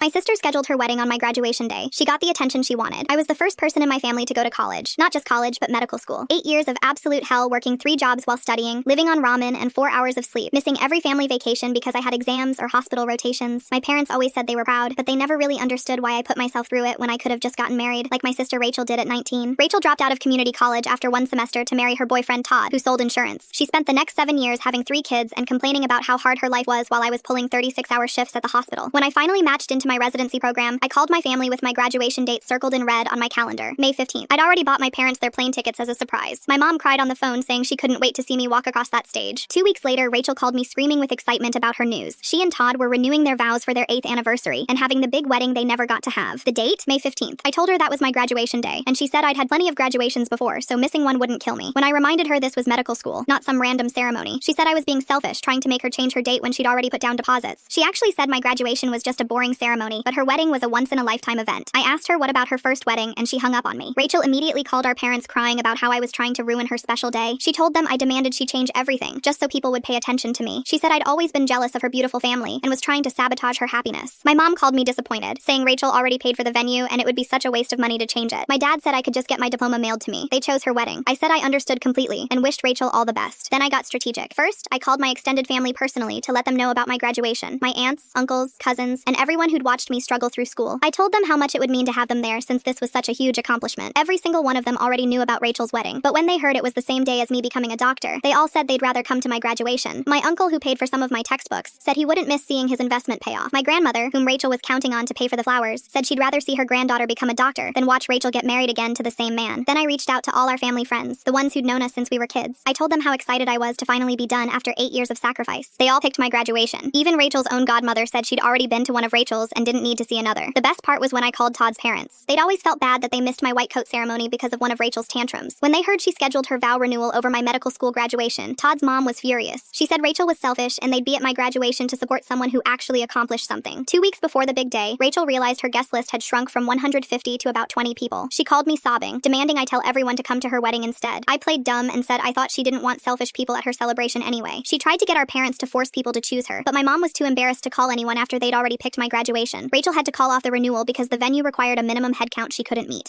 My sister scheduled her wedding on my graduation day. She got the attention she wanted. I was the first person in my family to go to college. Not just college, but medical school. 8 years of absolute hell, working 3 jobs while studying, living on ramen and 4 hours of sleep, missing every family vacation because I had exams or hospital rotations. My parents always said they were proud, but they never really understood why I put myself through it when I could have just gotten married, like my sister Rachel did at 19. Rachel dropped out of community college after 1 semester to marry her boyfriend Todd, who sold insurance. She spent the next 7 years having 3 kids and complaining about how hard her life was while I was pulling 36-hour shifts at the hospital. When I finally matched into my residency program, I called my family with my graduation date circled in red on my calendar, May 15th. I'd already bought my parents their plane tickets as a surprise. My mom cried on the phone saying she couldn't wait to see me walk across that stage. 2 weeks later, Rachel called me screaming with excitement about her news. She and Todd were renewing their vows for their 8th anniversary and having the big wedding they never got to have. The date? May 15th. I told her that was my graduation day, and she said I'd had plenty of graduations before, so missing one wouldn't kill me. When I reminded her this was medical school, not some random ceremony, she said I was being selfish, trying to make her change her date when she'd already put down deposits. She actually said my graduation was just a boring ceremony, but her wedding was a once-in-a-lifetime event. I asked her what about her first wedding, and she hung up on me. Rachel immediately called our parents crying about how I was trying to ruin her special day. She told them I demanded she change everything, just so people would pay attention to me. She said I'd always been jealous of her beautiful family and was trying to sabotage her happiness. My mom called me disappointed, saying Rachel already paid for the venue and it would be such a waste of money to change it. My dad said I could just get my diploma mailed to me. They chose her wedding. I said I understood completely and wished Rachel all the best. Then I got strategic. First, I called my extended family personally to let them know about my graduation. My aunts, uncles, cousins, and everyone who'd watched me struggle through school. I told them how much it would mean to have them there since this was such a huge accomplishment. Every single one of them already knew about Rachel's wedding, but when they heard it was the same day as me becoming a doctor, they all said they'd rather come to my graduation. My uncle, who paid for some of my textbooks, said he wouldn't miss seeing his investment pay off. My grandmother, whom Rachel was counting on to pay for the flowers, said she'd rather see her granddaughter become a doctor than watch Rachel get married again to the same man. Then I reached out to all our family friends, the ones who'd known us since we were kids. I told them how excited I was to finally be done after 8 years of sacrifice. They all picked my graduation. Even Rachel's own godmother said she'd already been to one of Rachel's and didn't need to see another. The best part was when I called Todd's parents. They'd always felt bad that they missed my white coat ceremony because of one of Rachel's tantrums. When they heard she scheduled her vow renewal over my medical school graduation, Todd's mom was furious. She said Rachel was selfish and they'd be at my graduation to support someone who actually accomplished something. 2 weeks before the big day, Rachel realized her guest list had shrunk from 150 to about 20 people. She called me sobbing, demanding I tell everyone to come to her wedding instead. I played dumb and said I thought she didn't want selfish people at her celebration anyway. She tried to get our parents to force people to choose her, but my mom was too embarrassed to call anyone after they'd already picked my graduation. Rachel had to call off the renewal because the venue required a minimum head count she couldn't meet.